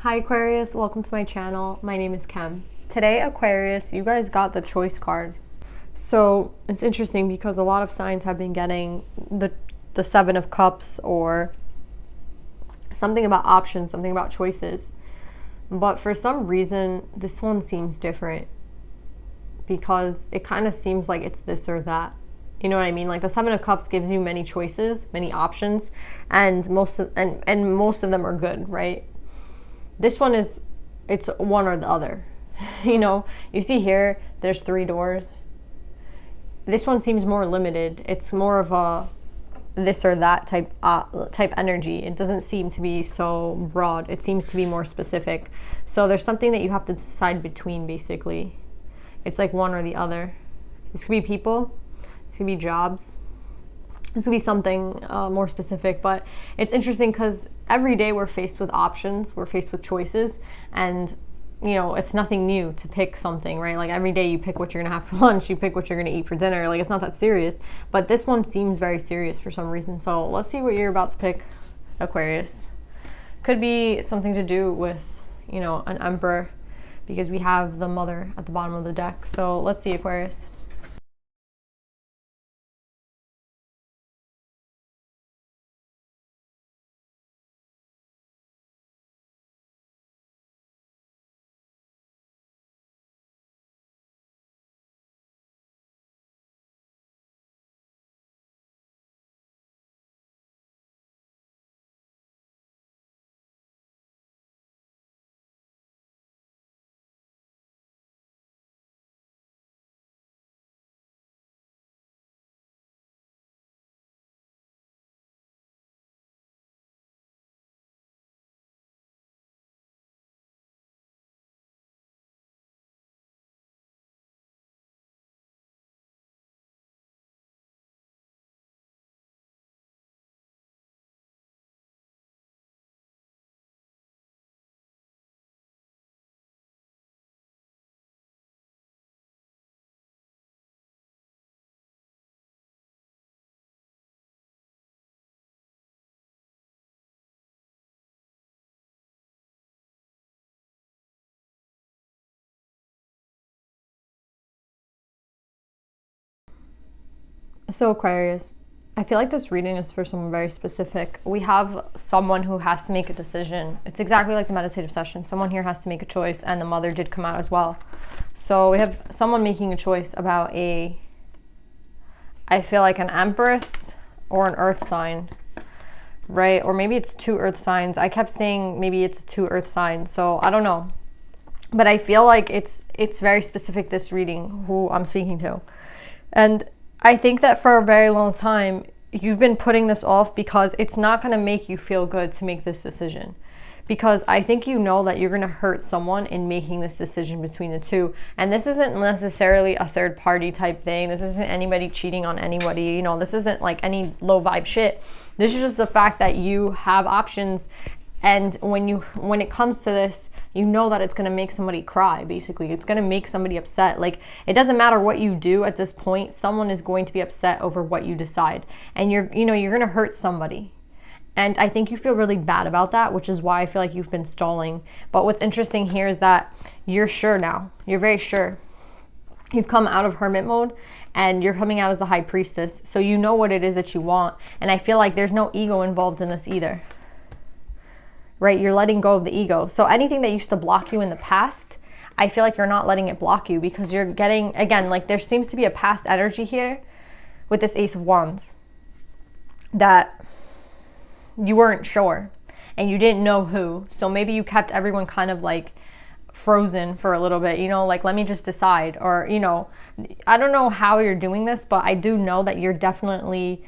Hi Aquarius, welcome to my channel. My name is Kem. Today, Aquarius, you guys got the choice card. So it's interesting because a lot of signs have been getting the Seven of Cups or something about options, something about choices. But for some reason, this one seems different because it kind of seems like it's this or that. You know what I mean? Like the Seven of Cups gives you many choices, many options, and most of them are good, right? This one it's one or the other. You know, you see here, there's 3 doors. This one seems more limited. It's more of a this or that type energy. It doesn't seem to be so broad. It seems to be more specific. So there's something that you have to decide between, basically. It's like one or the other. This could be people. This could be jobs. This could be something more specific, but it's interesting because every day we're faced with options, we're faced with choices, and you know, it's nothing new to pick something, right? Like every day you pick what you're gonna have for lunch, you pick what you're gonna eat for dinner. Like it's not that serious, but this one seems very serious for some reason. So let's see what you're about to pick, Aquarius. Could be something to do with, you know, an emperor, because we have the mother at the bottom of the deck. So let's see, Aquarius. So Aquarius, I feel like this reading is for someone very specific. We have someone who has to make a decision. It's exactly like the meditative session. Someone here has to make a choice, and the mother did come out as well. So we have someone making a choice about I feel like an empress or an earth sign, right? Or maybe it's 2 earth signs. I kept saying maybe it's 2 earth signs, so I don't know. But I feel like it's very specific, this reading, who I'm speaking to. And I think that for a very long time, you've been putting this off because it's not going to make you feel good to make this decision. Because I think you know that you're going to hurt someone in making this decision between the two. And this isn't necessarily a third party type thing. This isn't anybody cheating on anybody. You know, this isn't like any low vibe shit. This is just the fact that you have options. And when it comes to this, you know that it's going to make somebody cry, basically. It's going to make somebody upset. Like, it doesn't matter what you do at this point. Someone is going to be upset over what you decide. And you're going to hurt somebody. And I think you feel really bad about that, which is why I feel like you've been stalling. But what's interesting here is that you're sure now. You're very sure. You've come out of hermit mode and you're coming out as the high priestess. So you know what it is that you want. And I feel like there's no ego involved in this either. Right? You're letting go of the ego. So anything that used to block you in the past, I feel like you're not letting it block you, because you're getting, again, like there seems to be a past energy here with this Ace of Wands that you weren't sure and you didn't know who. So maybe you kept everyone kind of like frozen for a little bit, you know, like let me just decide, or, you know, I don't know how you're doing this, but I do know that you're definitely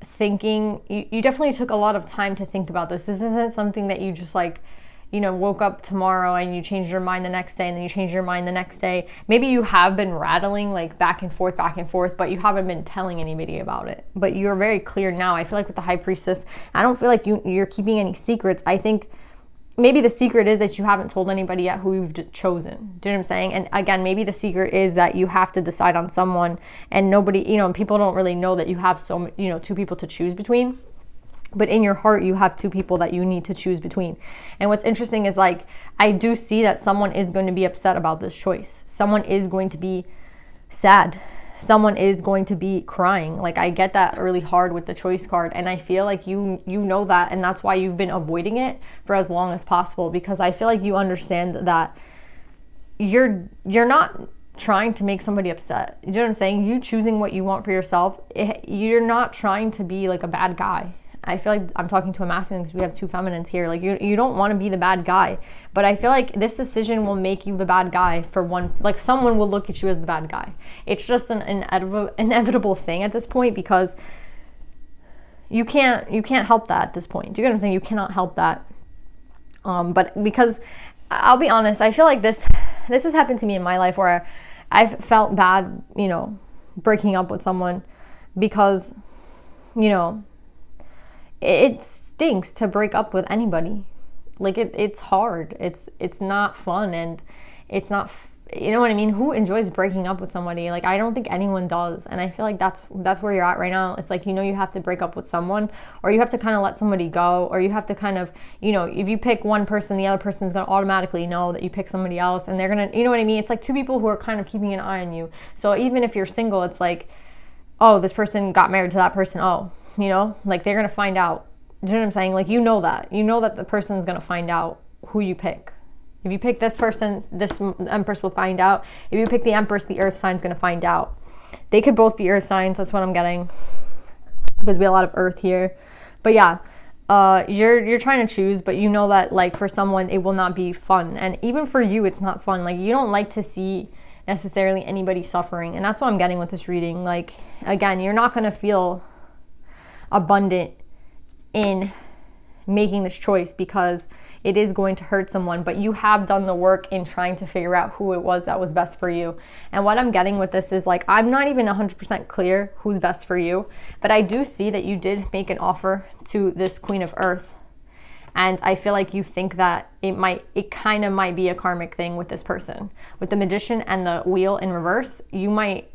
thinking, you definitely took a lot of time to think about this. This isn't something that you just like, you know, woke up tomorrow and you changed your mind the next day and then you changed your mind the next day. Maybe you have been rattling like back and forth, but you haven't been telling anybody about it. But you're very clear now. I feel like with the High Priestess, I don't feel like you're keeping any secrets. I think maybe the secret is that you haven't told anybody yet who you've chosen. Do you know what I'm saying? And again, maybe the secret is that you have to decide on someone, and nobody, you know, people don't really know that you have two people to choose between. But in your heart, you have two people that you need to choose between. And what's interesting is, like, I do see that someone is going to be upset about this choice. Someone is going to be sad. Someone is going to be crying. Like, I get that really hard with the choice card. And I feel like you know that. And that's why you've been avoiding it for as long as possible. Because I feel like you understand that you're not trying to make somebody upset. You know what I'm saying? You choosing what you want for yourself. You're not trying to be like a bad guy. I feel like I'm talking to a masculine because we have two feminines here. Like, you don't want to be the bad guy. But I feel like this decision will make you the bad guy for one. Like, someone will look at you as the bad guy. It's just an inevitable thing at this point, because you can't help that at this point. Do you get what I'm saying? You cannot help that. But because I'll be honest, I feel like this has happened to me in my life where I've felt bad, you know, breaking up with someone because, you know, it stinks to break up with anybody. Like, it's hard. It's not fun, and it's not, you know what I mean? Who enjoys breaking up with somebody? Like, I don't think anyone does. And I feel like that's where you're at right now. It's like, you know, you have to break up with someone, or you have to kind of let somebody go, or you have to kind of, you know, if you pick one person, the other person's going to automatically know that you pick somebody else, and they're going to, you know what I mean? It's like two people who are kind of keeping an eye on you. So even if you're single, it's like, oh, this person got married to that person. Oh, you know, like, they're going to find out. Do you know what I'm saying? Like, you know that the person's going to find out who you pick. If you pick this person, this Empress will find out. If you pick the Empress, the Earth sign's going to find out. They could both be Earth signs. That's what I'm getting, because we have a lot of Earth here. But yeah, you're trying to choose, but you know that, like, for someone, it will not be fun. And even for you, it's not fun. Like, you don't like to see necessarily anybody suffering. And that's what I'm getting with this reading. Like, again, you're not going to feel abundant in making this choice because it is going to hurt someone, but you have done the work in trying to figure out who it was that was best for you. And what I'm getting with this is, like, I'm not even 100% clear who's best for you, but I do see that you did make an offer to this Queen of Earth. And I feel like you think that it kind of might be a karmic thing with this person. With the Magician and the Wheel in reverse, you might,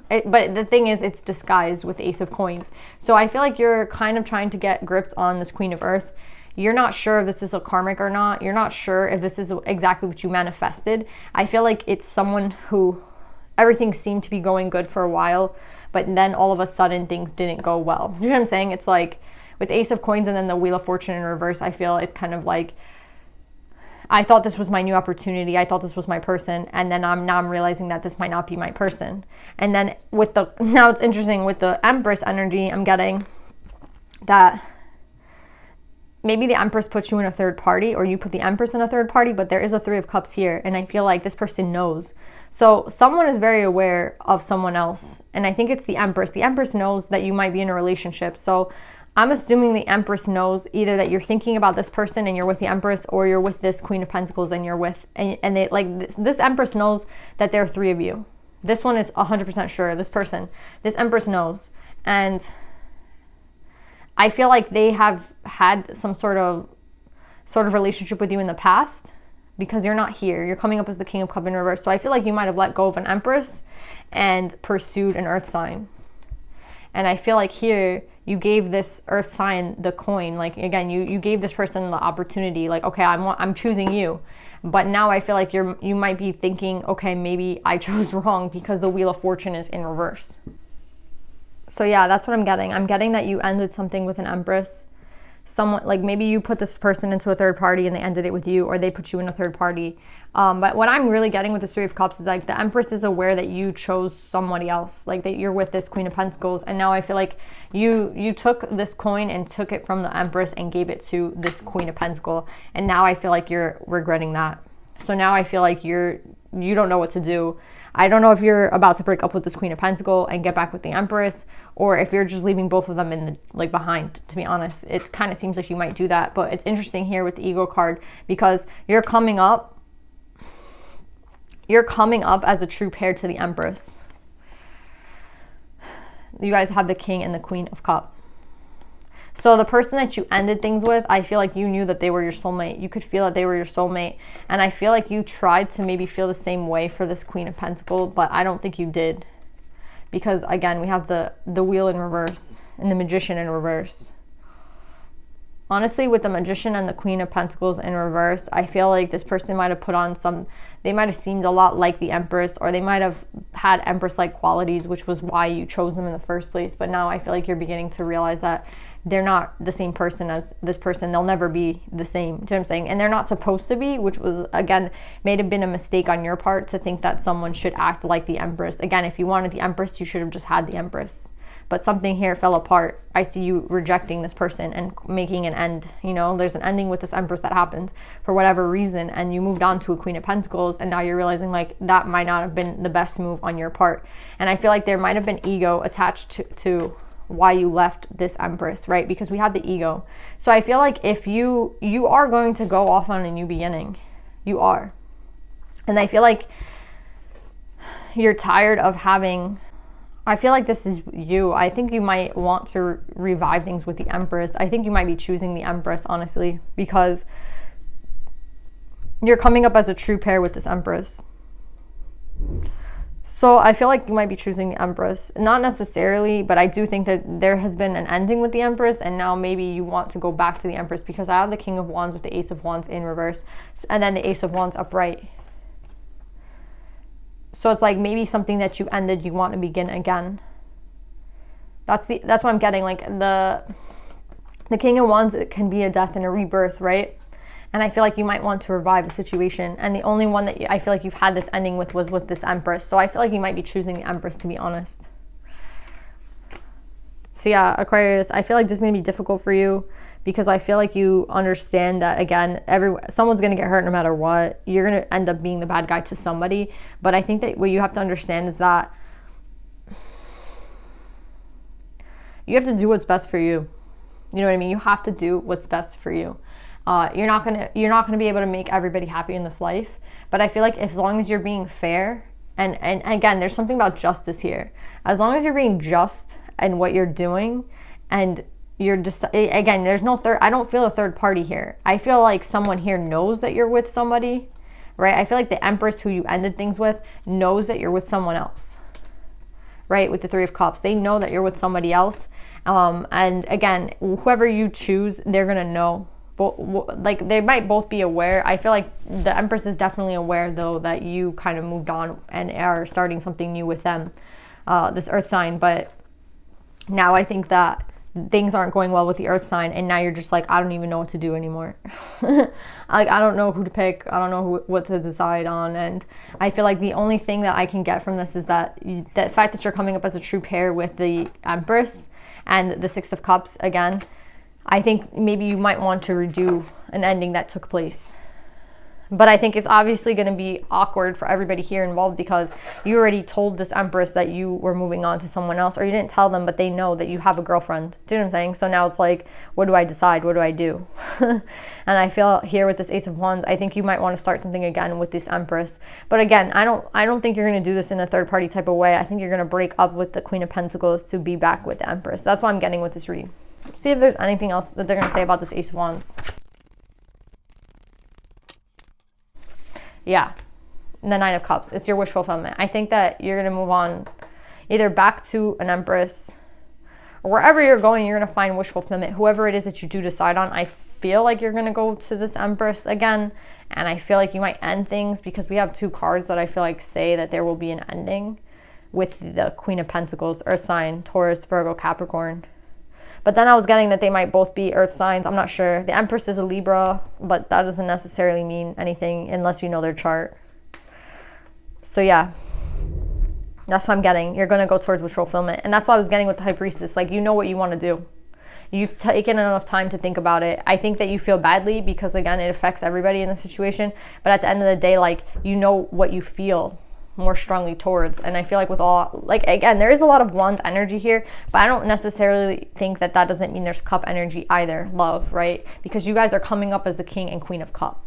but the thing is, it's disguised with the Ace of Coins. So I feel like you're kind of trying to get grips on this Queen of Earth. You're not sure if this is a karmic or not. You're not sure if this is exactly what you manifested. I feel like it's someone who everything seemed to be going good for a while, but then all of a sudden things didn't go well. You know what I'm saying? It's like with Ace of Coins and then the Wheel of Fortune in reverse, I feel it's kind of like, I thought this was my new opportunity. I thought this was my person. And then now I'm realizing that this might not be my person. And then now it's interesting with the Empress energy, I'm getting that maybe the Empress puts you in a third party, or you put the Empress in a third party, but there is a Three of Cups here. And I feel like this person knows. So someone is very aware of someone else. And I think it's the Empress. The Empress knows that you might be in a relationship. So I'm assuming the Empress knows either that you're thinking about this person and you're with the Empress, or you're with this Queen of Pentacles and you're with, and they, like, this Empress knows that there are three of you. This one is 100% sure, this Empress knows. And I feel like they have had some sort of relationship with you in the past, because you're not here. You're coming up as the King of Cups in reverse. So I feel like you might have let go of an Empress and pursued an Earth sign. And I feel like here you gave this Earth sign the coin. Like, again, you gave this person the opportunity. Like, okay, I'm choosing you. But now I feel like you might be thinking, okay, maybe I chose wrong because the Wheel of Fortune is in reverse. So yeah, that's what I'm getting. I'm getting that you ended something with an Empress. Someone, like, maybe you put this person into a third party and they ended it with you, or they put you in a third party. But what I'm really getting with the Three of Cups is, like, the Empress is aware that you chose somebody else, like that you're with this Queen of Pentacles. And now I feel like you took this coin and took it from the Empress and gave it to this Queen of Pentacles. And now I feel like you're regretting that. So now I feel like you don't know what to do. I don't know if you're about to break up with this Queen of Pentacles and get back with the Empress, or if you're just leaving both of them behind, to be honest. It kind of seems like you might do that. But it's interesting here with the Ego card, because you're coming up as a true pair to the Empress. You guys have the King and the Queen of Cups. So the person that you ended things with, I feel like you knew that they were your soulmate. You could feel that they were your soulmate. And I feel like you tried to maybe feel the same way for this Queen of Pentacles, but I don't think you did. Because again, we have the Wheel in reverse and the Magician in reverse. Honestly, with the Magician and the Queen of Pentacles in reverse, I feel like this person might have put on they might have seemed a lot like the Empress, or they might have had Empress-like qualities, which was why you chose them in the first place. But now I feel like you're beginning to realize that they're not the same person as this person. They'll never be the same. Do you know what I'm saying? And they're not supposed to be, which was, again, may have been a mistake on your part to think that someone should act like the Empress. Again, if you wanted the Empress, you should have just had the Empress. But something here fell apart. I see you rejecting this person and making an end. You know, there's an ending with this Empress that happened for whatever reason, and you moved on to a Queen of Pentacles, and now you're realizing like that might not have been the best move on your part. And I feel like there might have been ego attached to why you left this Empress, right? Because we had the ego. So I feel like if you are going to go off on a new beginning, you are. And I feel like you're tired of having, I feel like this is you. I think you might want to revive things with the Empress. I think you might be choosing the Empress, honestly, because you're coming up as a true pair with this Empress. So I feel like you might be choosing the Empress. Not necessarily, but I do think that there has been an ending with the Empress, and now maybe you want to go back to the Empress, because I have the King of Wands with the Ace of Wands in reverse, and then the Ace of Wands upright. So it's like maybe something that you ended, you want to begin again. That's what I'm getting. Like the King of Wands, it can be a death and a rebirth, right? And I feel like you might want to revive a situation. And the only one that I feel like you've had this ending with was with this Empress. So I feel like you might be choosing the Empress, to be honest. So yeah, Aquarius, I feel like this is going to be difficult for you, because I feel like you understand that, again, someone's going to get hurt no matter what. You're going to end up being the bad guy to somebody. But I think that what you have to understand is that you have to do what's best for you. You know what I mean? You have to do what's best for you. You're not gonna be able to make everybody happy in this life. But I feel like as long as you're being fair, and again, there's something about justice here. As long as you're being just in what you're doing, and you're just, again, there's no third, I don't feel a third party here. I feel like someone here knows that you're with somebody, right? I feel like the Empress who you ended things with knows that you're with someone else, right? With the Three of Cups, they know that you're with somebody else. And again, whoever you choose, they're gonna know. Like they might both be aware. I feel like the Empress is definitely aware, though, that you kind of moved on and are starting something new with them, this Earth sign. But now I think that things aren't going well with the Earth sign, and now you're just like, I don't even know what to do anymore. Like, I don't know who to pick. I don't know what to decide on. And I feel like the only thing that I can get from this is that the fact that you're coming up as a true pair with the Empress and the Six of Cups again, I think maybe you might want to redo an ending that took place. But I think it's obviously going to be awkward for everybody here involved, because you already told this Empress that you were moving on to someone else, or you didn't tell them, but they know that you have a girlfriend. Do you know what I'm saying? So now it's like, what do I decide? What do I do? And I feel here with this Ace of Wands, I think you might want to start something again with this Empress. But again, I don't think you're going to do this in a third party type of way. I think you're going to break up with the Queen of Pentacles to be back with the Empress. That's what I'm getting with this read. See if there's anything else that they're going to say about this Ace of Wands. Yeah, the Nine of Cups. It's your wish fulfillment. I think that you're going to move on either back to an Empress, or wherever you're going, you're going to find wish fulfillment. Whoever it is that you do decide on, I feel like you're going to go to this Empress again. And I feel like you might end things, because we have two cards that I feel like say that there will be an ending with the Queen of Pentacles, Earth sign, Taurus, Virgo, Capricorn. But then I was getting that they might both be Earth signs. I'm not sure. The Empress is a Libra, but that doesn't necessarily mean anything unless you know their chart. So yeah, that's what I'm getting. You're going to go towards wish fulfillment. And that's what I was getting with the High Priestess. Like, you know what you want to do. You've taken enough time to think about it. I think that you feel badly because, again, it affects everybody in the situation. But at the end of the day, like, you know what you feel more strongly towards. And I feel like with all, like, again, there is a lot of Wand energy here, but I don't necessarily think that doesn't mean there's Cup energy either, love, right? Because you guys are coming up as the King and Queen of Cup.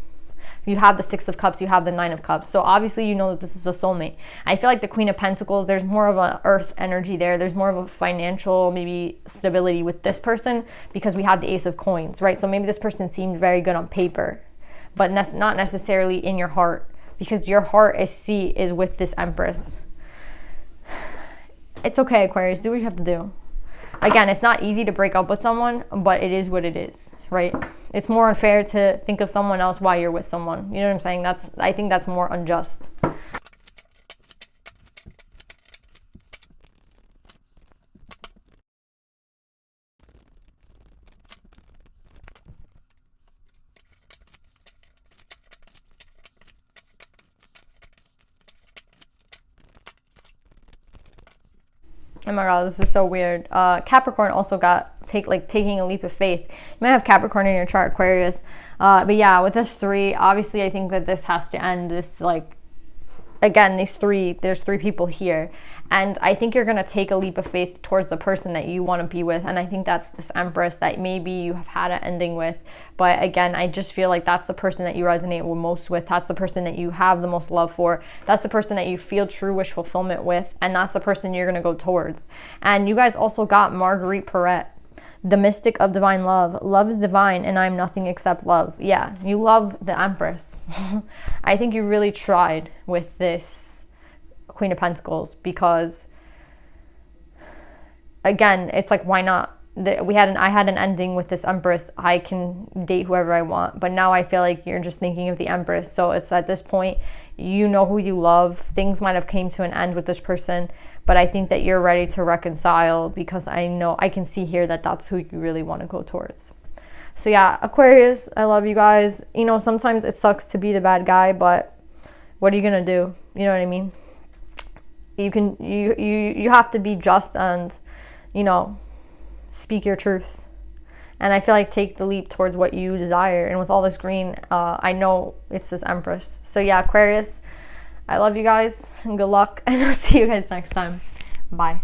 You have the Six of Cups, you have the Nine of Cups. So obviously you know that this is a soulmate. I feel like the Queen of Pentacles, there's more of an earth energy there. There's more of a financial maybe stability with this person because we have the Ace of Coins, right? So maybe this person seemed very good on paper, but not necessarily in your heart, because your heart is with this Empress. It's okay, Aquarius. Do what you have to do. Again, it's not easy to break up with someone, but it is what it is, right? It's more unfair to think of someone else while you're with someone. You know what I'm saying? I think that's more unjust. Oh my god, this is so weird. Capricorn also got taking a leap of faith. You might have Capricorn in your chart, Aquarius. But yeah, with this 3, obviously I think that this has to end. This, like, again, there's 3 people here. And I think you're going to take a leap of faith towards the person that you want to be with. And I think that's this Empress that maybe you have had an ending with. But again, I just feel like that's the person that you resonate most with. That's the person that you have the most love for. That's the person that you feel true wish fulfillment with. And that's the person you're going to go towards. And you guys also got Marguerite Perret, the mystic of divine love. Love is divine and I'm nothing except love. Yeah, you love the Empress. I think you really tried with this Queen of Pentacles because, again, it's like, why not? I had an ending with this Empress. I can date whoever I want, but now I feel like you're just thinking of the Empress. So it's at this point, you know who you love. Things might have came to an end with this person, but I think that you're ready to reconcile because I can see here that that's who you really want to go towards. So yeah, Aquarius, I love you guys. You know, sometimes it sucks to be the bad guy, but what are you gonna do? You know what I mean? You have to be just and, you know, speak your truth. And I feel like take the leap towards what you desire. And with all this green, I know it's this Empress. So yeah, Aquarius, I love you guys and good luck. And I'll see you guys next time. Bye.